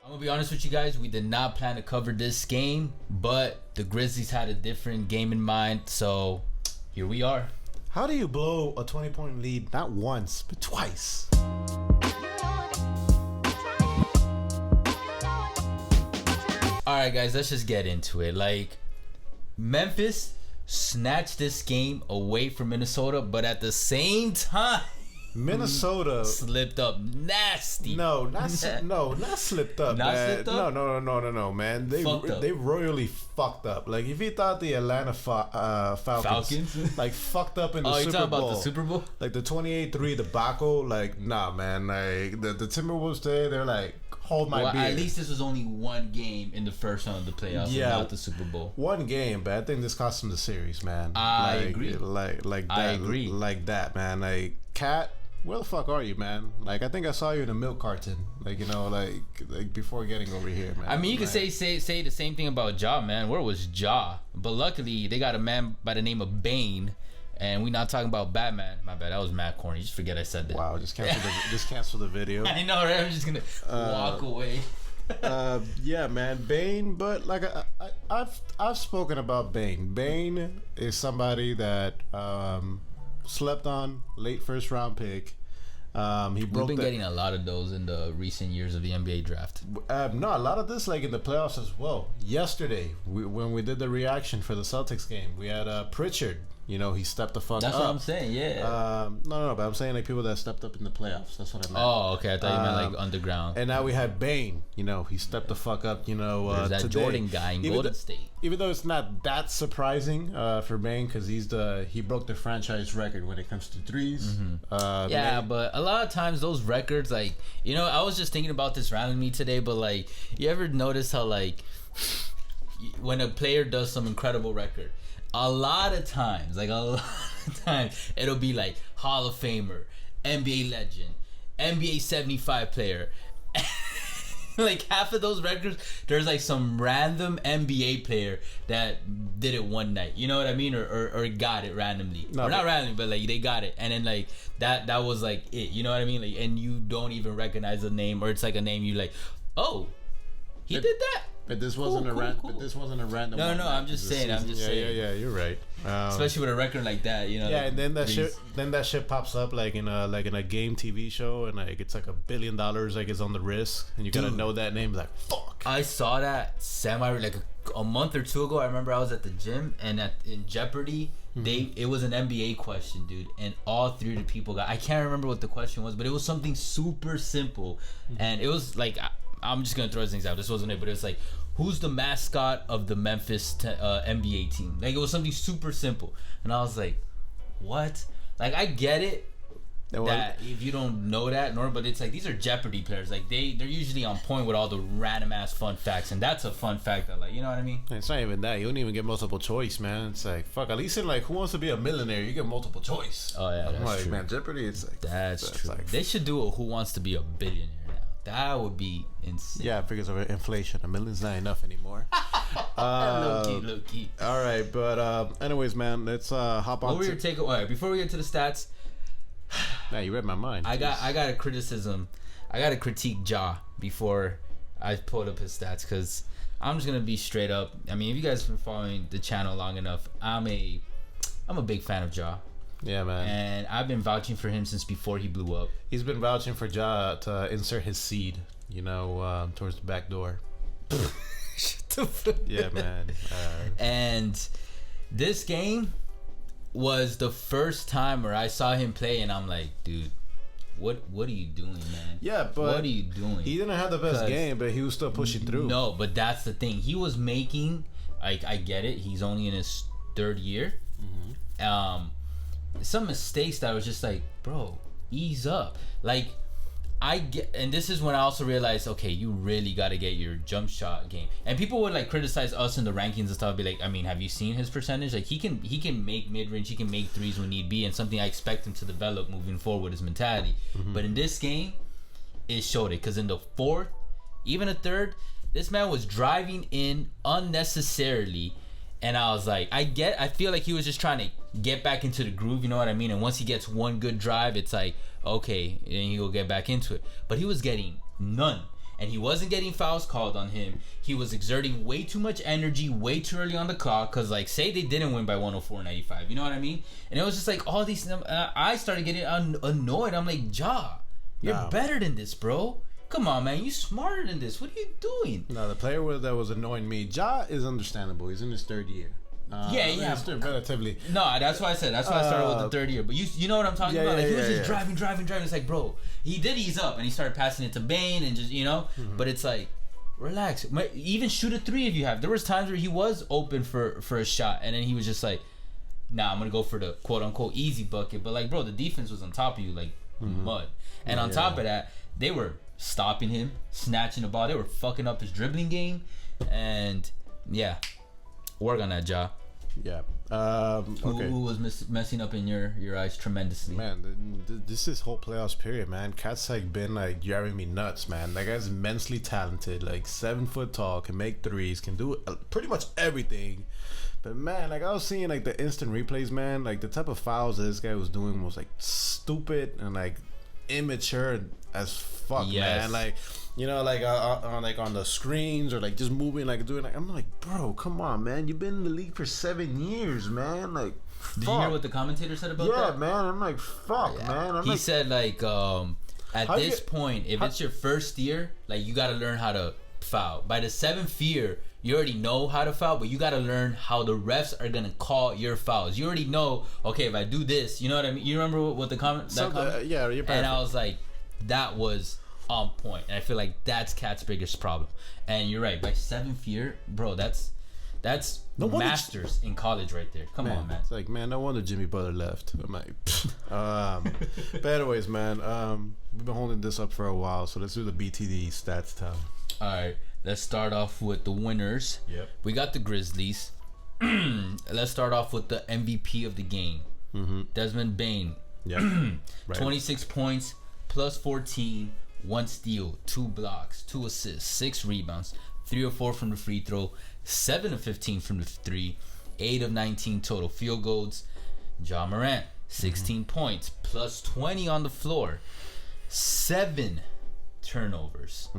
I'm gonna be honest with you guys, we did not plan to cover this game, but the Grizzlies had a different game in mind, so here we are. How do you blow a 20-point lead not once, but twice? Alright guys, let's just get into it. Like, Memphis snatched this game away from Minnesota, but at the same time, Minnesota slipped up nasty. not slipped up. Not Man. slipped up? No, man. They royally fucked up. Like, if you thought the Atlanta Falcons like fucked up in the Super Bowl. You talking about the Super Bowl? Like the 28-3 debacle, like, nah, man. Like the Timberwolves they're like, hold my beer. At least this was only one game in the first round of the playoffs, yeah, not the Super Bowl. One game, but I think this cost them the series, man. I agree. Like that. I agree. Like that, man. Like, Cat, where the fuck are you, man? Like, I think I saw you in a milk carton, like, you know, like before getting over here, man. I mean, you could say the same thing about Ja, man. Where was Ja? But luckily, they got a man by the name of Bane, and we not talking about Batman. My bad, that was mad corny. Just forget I said that. Wow, just cancel the video. I know, right? I'm just gonna walk away. Yeah, man, Bane. But like, I've spoken about Bane. Bane is somebody that slept on, late first round pick. We've been getting a lot of those in the recent years of the NBA draft. No, a lot of this like in the playoffs as well. Yesterday, when we did the reaction for the Celtics game, we had Pritchard. You know, he stepped the fuck That's up. what I'm saying, yeah. No, but I'm saying like people that stepped up in the playoffs. That's what I meant. Oh, okay. I thought you meant like underground. And now we had Bane. You know, he stepped the fuck up. You know, there's that today. Jordan guy in Golden State. Even though it's not that surprising for Bane, because he broke the franchise record when it comes to threes. Mm-hmm. Yeah, but a lot of times those records, like, you know, I was just thinking about this randomly today, but like, you ever notice how like when a player does some incredible record, a lot of times, it'll be like Hall of Famer, NBA legend, NBA 75 player. Like half of those records, there's like some random NBA player that did it one night. You know what I mean? Or got it randomly. Or not randomly, but like they got it. And then like that was like it. You know what I mean? Like, and you don't even recognize the name, or it's like a name you like, oh, he did that. But this wasn't cool. But this wasn't a random. No, I'm just saying. Yeah, you're right. Especially with a record like that, you know. Yeah, like, and then that shit pops up like in a game TV show, and like it's like $1 billion like is on the wrist, and you gotta know that name. Like, fuck. I saw that like a month or two ago. I remember I was at the gym, and in Jeopardy, it was an NBA question, dude, and all three of the people got. I can't remember what the question was, but it was something super simple, and it was like. I'm just gonna throw things out. This wasn't it, but it was like, who's the mascot of the Memphis NBA team? Like, it was something super simple, and I was like, what? Like, I get it that if you don't know that, but it's like these are Jeopardy players. Like they're usually on point with all the random ass fun facts, and that's a fun fact that, like, you know what I mean? It's not even that. You don't even get multiple choice, man. It's like, fuck. At least in like Who Wants to Be a Millionaire, you get multiple choice. Oh yeah, that's like, true. Man, Jeopardy. It's like that's true. Like, they should do a Who Wants to Be a Billionaire. That would be insane. Yeah, because of inflation. $1 million's not enough anymore. Low key. All right, but anyways, man, let's hop on. What were your takeaway? Before we get to the stats, man, you read my mind. I got a criticism. I got to critique Ja before I pulled up his stats, because I'm just gonna be straight up. I mean, if you guys have been following the channel long enough, I'm a big fan of Ja. Yeah, man. And I've been vouching for him since before he blew up. He's been vouching for Ja to insert his seed, you know, towards the back door. Shut the fuck. Yeah, man. And this game was the first time where I saw him play, and I'm like, dude, what are you doing, man? Yeah, but what are you doing? He didn't have the best game, but he was still pushing through. No, but that's the thing. He was making, like, I get it. He's only in his third year. Some mistakes that was just like, bro, ease up. Like, I get, and this is when I also realized, okay, you really got to get your jump shot game. And people would like criticize us in the rankings and stuff, be like, I mean, have you seen his percentage? Like, he can make mid range, he can make threes when need be, and something I expect him to develop moving forward with his mentality. But in this game, it showed it, because in the fourth, even a third, this man was driving in unnecessarily. And I was like, I feel like he was just trying to get back into the groove, you know what I mean? And once he gets one good drive, it's like, okay, and he'll get back into it. But he was getting none. and he wasn't getting fouls called on him. He was exerting way too much energy, way too early on the clock. Cause like, say they didn't win by 104-95, you know what I mean? And it was just like all these. I started getting annoyed. I'm like, Ja, you're better than this, bro. Come on, man. You smarter than this. What are you doing? No, the player that was annoying me, Ja, is understandable. He's in his third year. Yeah. Still relatively. No, that's why I said. That's why I started with the third year. But you know what I'm talking about? Like, he was just driving. It's like, bro, he did ease up and he started passing it to Bane and just, Mm-hmm. But it's like, relax. Even shoot a three if you have. There was times where he was open for a shot and then he was just like, nah, I'm gonna go for the quote unquote easy bucket. But like, bro, the defense was on top of you like mud. And on top of that, they were stopping him, snatching the ball. They were fucking up his dribbling game, and work on that, Ja. Yeah. Who was messing up in your eyes tremendously? Man, this whole playoffs period, man. Cat's like been like driving me nuts, man. That guy's immensely talented, like 7 foot tall, can make threes, can do pretty much everything. But man, like I was seeing like the instant replays, man. Like the type of fouls that this guy was doing was like stupid and like immature as fuck, man. Like, like on the screens or like just moving, like doing like, I'm like, bro, come on, man. You've been in the league for 7 years, man. Like, did you hear what the commentator said about that? Yeah, man. I'm like, fuck, man. He said like, at this point, if it's your first year, like you got to learn how to foul. By the 7th year, you already know how to foul, but you got to learn how the refs are going to call your fouls. You already know, okay, if I do this, you know what I mean? You remember what the comment? Yeah, you're perfect. And I was like, that was on point. And I feel like that's Cat's biggest problem. And you're right. By 7th year, bro, that's no masters in college right there. Come on, man. It's like, man, no wonder Jimmy Butler left. I'm like, but anyways, man, we've been holding this up for a while, so let's do the BTD stats time. All right, let's start off with the winners. Yep. We got the Grizzlies. Let's start off with the MVP of the game. Desmond Bane. Yep. Right. 26 points, plus 14, 1 steal, 2 blocks, 2 assists, 6 rebounds, 3 of 4 from the free throw, 7 of 15 from the 3, 8 of 19 total field goals. Ja Morant, 16 points, plus 20 on the floor, 7 turnovers,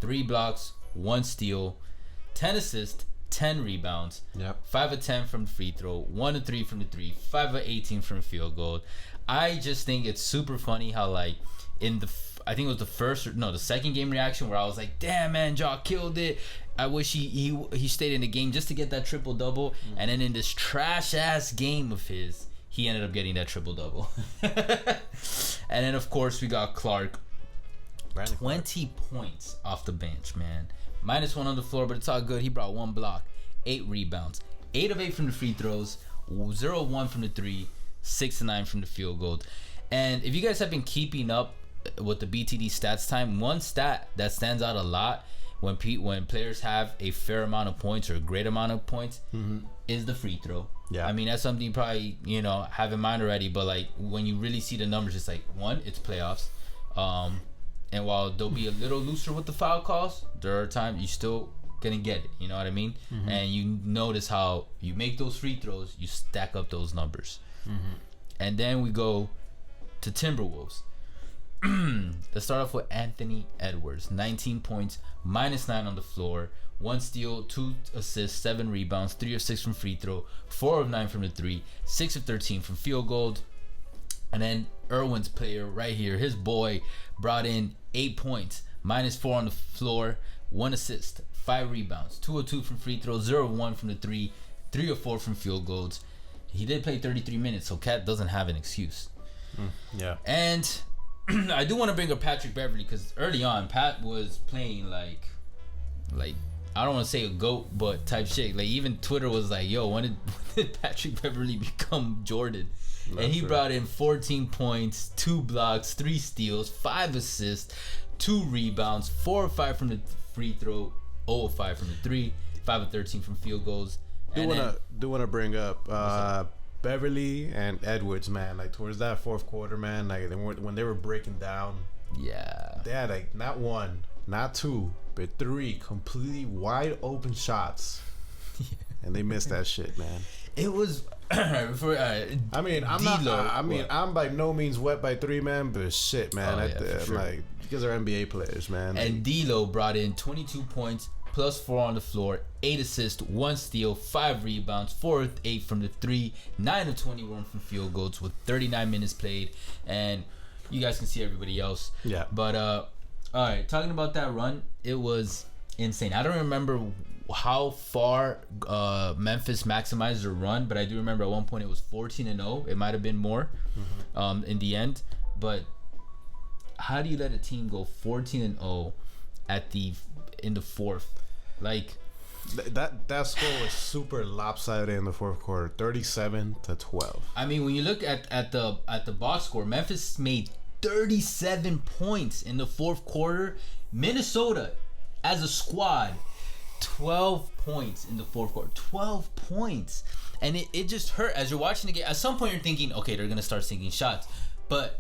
3 blocks, 1 steal, 10 assists, 10 rebounds, 5 of 10 from the free throw, 1 of 3 from the 3, 5 of 18 from field goal. I just think it's super funny how like in I think it was the second game reaction where I was like, damn, man, Ja killed it. I wish he stayed in the game just to get that triple double. And then in this trash ass game of his, he ended up getting that triple double. And then of course we got Clarke. 20 points off the bench, man. -1 on the floor, but it's all good. He brought 1 block, 8 rebounds, 8 of 8 from the free throws, 0 of 1 from the 3, 6 of 9 from the field goal. And if you guys have been keeping up with the BTD stats time, one stat that stands out a lot when players have a fair amount of points or a great amount of points is the free throw. Yeah, I mean that's something you probably have in mind already, but like when you really see the numbers, it's like one, it's playoffs. And while they'll be a little looser with the foul calls, there are times you still gonna get it. You know what I mean? And you notice how you make those free throws, you stack up those numbers. And then we go to Timberwolves. Let's start off with Anthony Edwards. 19 points, -9 on the floor, 1 steal, 2 assists, 7 rebounds, 3 of 6 from free throw, 4 of 9 from the 3, 6 of 13 from field goal. And then Irwin's player right here, his boy, brought in 8 points, -4 on the floor, 1 assist, 5 rebounds, 2 of 2 from free throws, 0 of 1 from the 3, 3 of 4 from field goals. He did play 33 minutes, so Cat doesn't have an excuse. Yeah. And I do want to bring up Patrick Beverley because early on, Pat was playing like I don't want to say a GOAT, but type shit. Like even Twitter was like, "Yo, when did Patrick Beverley become Jordan?" And he brought in 14 points, 2 blocks, 3 steals, 5 assists, 2 rebounds, 4 of 5 from the free throw, 0 of 5 from the 3, 5 of 13 from field goals. Do want to bring up Beverly and Edwards, man. Like towards that fourth quarter, man. Like when they were breaking down, they had like not 1, not 2, but 3 completely wide open shots, and they missed that shit, man. It was. I'm by no means wet by 3, man. But shit, man, for sure. like Because they're NBA players, man. And D'Lo brought in 22 points, plus 4 on the floor, 8 assists, 1 steal, 5 rebounds, 4 of 8 from the 3, 9 of 21 from field goals with 39 minutes played. And you guys can see everybody else. Yeah. But, all right, talking about that run, it was insane. I don't remember how far Memphis maximized their run, but I do remember at one point it was 14-0. It might have been more in the end. But how do you let a team go 14-0 in the fourth? Like that score was super lopsided in the fourth quarter, 37-12. I mean, when you look at the box score, Memphis made 37 points in the fourth quarter. Minnesota, as a squad, 12 points in the fourth quarter. 12 points. And it just hurt as you're watching the game. At some point you're thinking, okay, they're gonna start sinking shots. But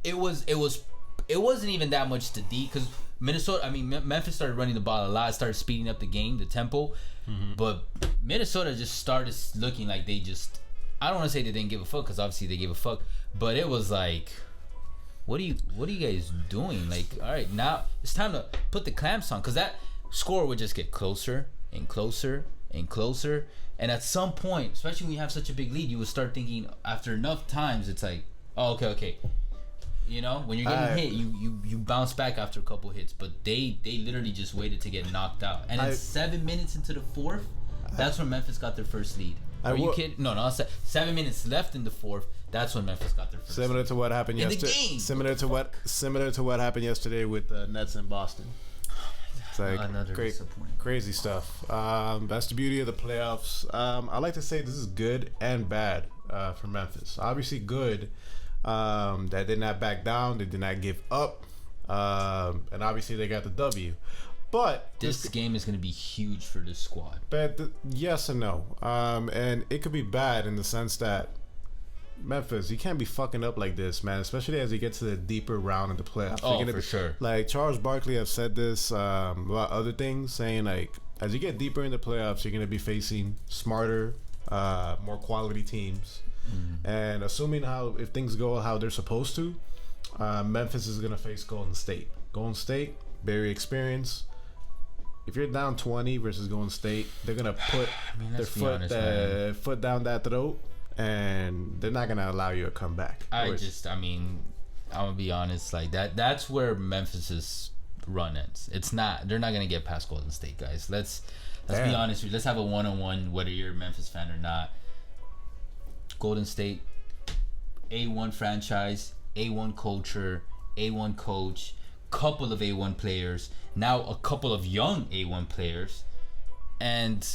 it wasn't even that much to D, because Memphis started running the ball a lot, started speeding up the game, the tempo. But Minnesota just started looking like they just, I don't want to say they didn't give a fuck, because obviously they gave a fuck, but it was like, what are you guys doing? Like, all right, now it's time to put the clamps on, because that score would just get closer and closer and closer. And at some point, especially when you have such a big lead, you would start thinking, after enough times, it's like, oh, okay. You know, when you're getting hit, you bounce back after a couple hits. But they literally just waited to get knocked out. And then 7 minutes into the fourth, that's when Memphis got their first lead. Are you kidding? No. 7 minutes left in the fourth. That's when Memphis got their first. Similar to what happened yesterday. Similar to what happened yesterday with the Nets in Boston. It's like crazy stuff. That's the beauty of the playoffs. I like to say this is good and bad for Memphis. Obviously good. That did not back down. They did not give up. And obviously they got the W. But this game is going to be huge for this squad. But yes and no. And it could be bad in the sense that Memphis, you can't be fucking up like this, man. Especially as you get to the deeper round of the playoffs. Oh, for sure. Like Charles Barkley have said this about other things, saying like as you get deeper in the playoffs, you're going to be facing smarter, more quality teams. And assuming if things go how they're supposed to, Memphis is going to face Golden State. Golden State, very experienced. If you're down 20 versus Golden State, they're going to put their foot down that throat, and they're not going to allow you to come back. I'm going to be honest, like that's where Memphis's run ends. They're not going to get past Golden State, guys. Let's be honest. Let's have a one-on-one, whether you're a Memphis fan or not. Golden State, A1 franchise, A1 culture, A1 coach, couple of A1 players, now a couple of young A1 players, and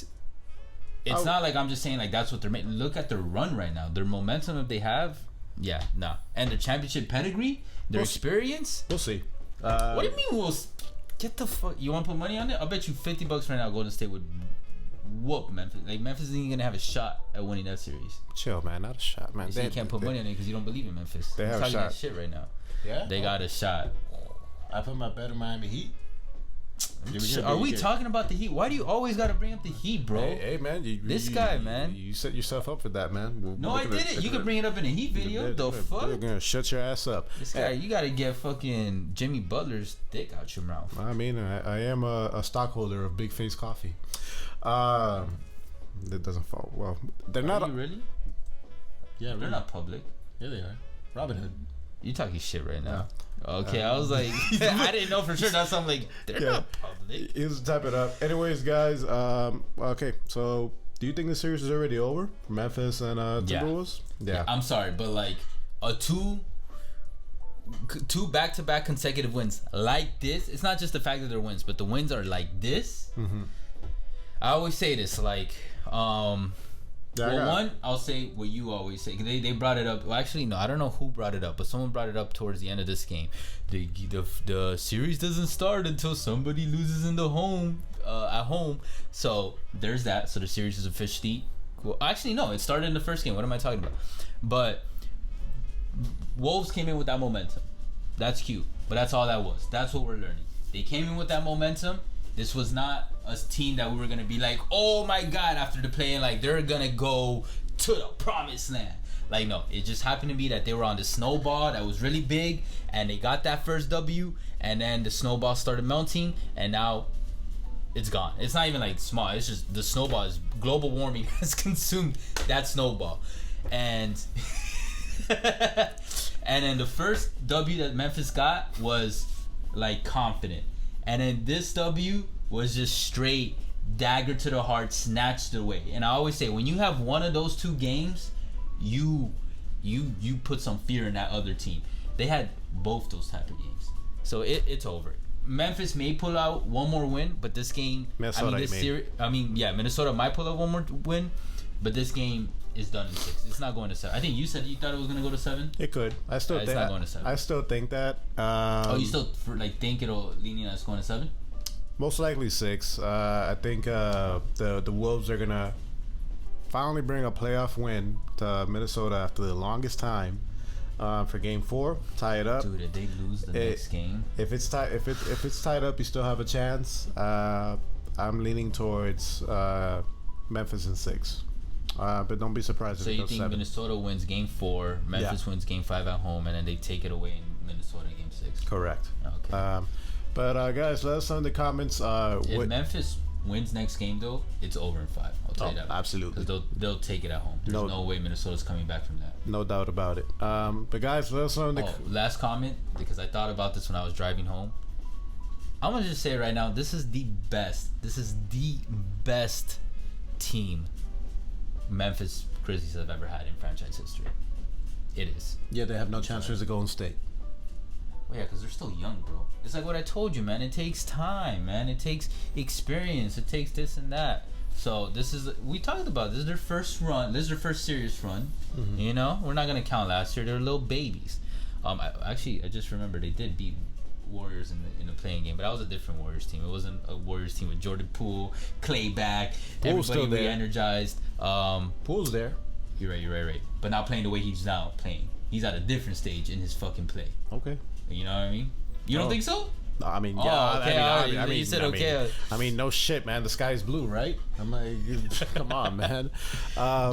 it's not like I'm just saying like that's what they're making. Look at their run right now, their momentum that they have, and their championship pedigree, their experience. We'll see. What do you mean get the fuck? You want to put money on it? I'll bet you $50 right now Golden State would whoop Memphis. Like Memphis isn't even gonna have a shot at winning that series. Chill, man. Not a shot, man. You can't put money on it because you don't believe in Memphis. They have a shot. Shit right now. Yeah, they got a shot. I put my bet on Miami Heat. Are we talking about the Heat? Why do you always gotta bring up the Heat, bro? Hey man, you set yourself up for that, man. No, I didn't. You could bring it up in a Heat video. The fuck? They're gonna shut your ass up. This guy, you gotta get fucking Jimmy Butler's dick out your mouth. I mean, I am a stockholder of Big Face Coffee. That doesn't fall well. They're not. Are you really? Yeah, they're not public. Yeah, they are. Robin Hood. You talking shit right now? Okay, I was like, I didn't know for sure. That's something like they're not public. He was type it up. Anyways, guys. Okay, so do you think the series is already over? Memphis and Timberwolves. Yeah. I'm sorry, but like a two back-to-back consecutive wins like this. It's not just the fact that they're wins, but the wins are like this. I always say this, like, I'll say what you always say. They brought it up. Well, actually, no, I don't know who brought it up, but someone brought it up towards the end of this game. The series doesn't start until somebody loses in the at home. So there's that. So the series is officially. Well, actually, no, it started in the first game. What am I talking about? But Wolves came in with that momentum. That's cute, but that's all that was. That's what we're learning. They came in with that momentum. This was not a team that we were going to be like, oh my God, after the play, like they're going to go to the promised land. Like, no, it just happened to be that they were on the snowball that was really big, and they got that first W, and then the snowball started melting, and now it's gone. It's not even like small. It's just the snowball is global warming has consumed that snowball, and and then the first W that Memphis got was like confident, and then this W was just straight dagger to the heart, snatched away. And I always say, when you have one of those two games, you put some fear in that other team. They had both those type of games, so it's over. Memphis may pull out one more win, but this game, Minnesota might pull out one more win, but this game is done in 6. It's not going to 7. I think you said you thought it was going to go to 7. It could. I still think it's not going to 7. I still think that. You still think it'll lean in as going to 7? Most likely 6. I think the Wolves are gonna finally bring a playoff win to Minnesota after the longest time. For Game 4, tie it up. Dude, if they lose the next game, if it's tied up, you still have a chance. I'm leaning towards Memphis in 6, but don't be surprised if it goes 7. So you think Minnesota wins Game 4, Memphis wins Game 5 at home, and then they take it away in Minnesota Game 6? Correct. Okay. But guys, let us know in the comments. If Memphis wins next game, though, it's over in 5. I'll tell you that. Absolutely. Because they'll take it at home. There's no way Minnesota's coming back from that. No doubt about it. But guys, let us know in the last comment, because I thought about this when I was driving home. I'm gonna just say right now, this is the best team Memphis Grizzlies have ever had in franchise history. It is. Yeah, they have no chance versus the Golden State. Well, yeah, because they're still young, bro. It's like what I told you, man. It takes time, man. It takes experience. It takes this and that. So we talked about this. Is their first run. This is their first serious run. Mm-hmm. You know, we're not gonna count last year. They're little babies. I just remember they did beat Warriors in the playing game, but that was a different Warriors team. It wasn't a Warriors team with Jordan Poole, Clay back, everybody re-energized. Poole's there. You're right. But not playing the way he's now playing. He's at a different stage in his fucking play. Okay. You know what I mean? You don't think so? No, I mean, yeah. Okay, you said okay. I mean, no shit, man. The sky's blue, right? I'm like, come on, man.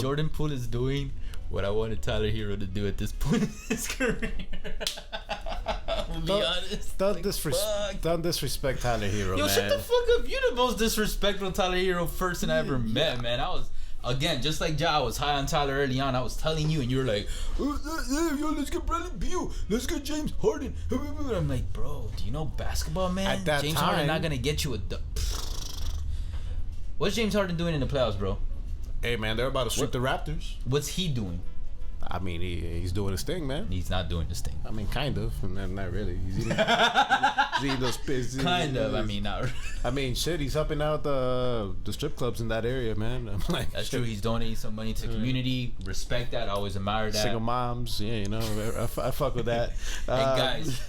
Jordan Poole is doing what I wanted Tyler Hero to do at this point in his career. I'll be honest. Don't disrespect Tyler Hero, man. Shut the fuck up. You're the most disrespectful Tyler Hero person I ever met, man. Again, just like Ja, I was high on Tyler early on. I was telling you, and you were like, let's get Bradley Beal. Let's get James Harden. I'm like, bro, do you know basketball, man? At that James time, Harden not going to get you a... What's James Harden doing in the playoffs, bro? Hey, man, they're about to sweep the Raptors. What's he doing? I mean, he's doing his thing, man. He's not doing his thing. I mean, kind of. Not really. He's eating those pigs. Kind of. I mean, not really. I mean, shit, he's helping out the strip clubs in that area, man. I'm like, that's true. He's donating some money to the community. Respect that. I always admire that. Single moms. Yeah, you know, I fuck with that. And guys,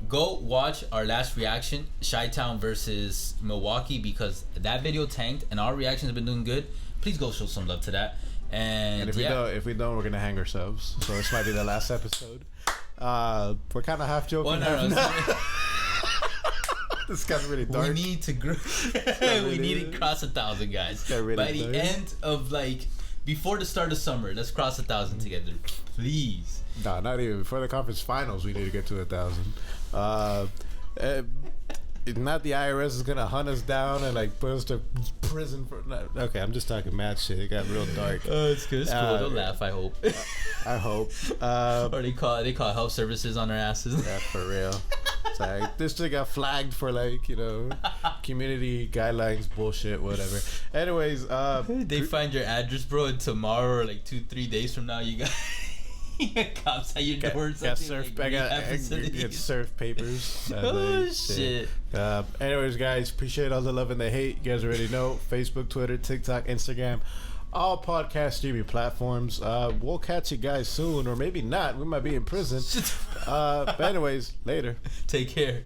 go watch our last reaction, Chi-Town versus Milwaukee, because that video tanked and our reactions have been doing good. Please go show some love to that. And if we don't, we're gonna hang ourselves. So this might be the last episode. We're kind of half joking. This got really dark. We need to grow. We need to cross 1,000, guys. Really by the end of before the start of summer. Let's cross 1,000 together, please. No, not even before the conference finals. We need to get to 1,000. Not the IRS is gonna hunt us down and put us to prison for. Okay, I'm just talking mad shit. It got real dark. Oh, it's good. It's cool. Don't laugh. I hope. I hope. Or they call health services on their asses. Yeah, for real. Sorry, this thing got flagged for community guidelines bullshit, whatever. Anyways, they find your address, bro, and tomorrow or 2-3 days from now, you got. Cops at your door. Get surf papers. Shit. Anyways, guys, appreciate all the love and the hate. You guys already know. Facebook, Twitter, TikTok, Instagram, all podcast streaming platforms. We'll catch you guys soon, or maybe not. We might be in prison. But anyways, later. Take care.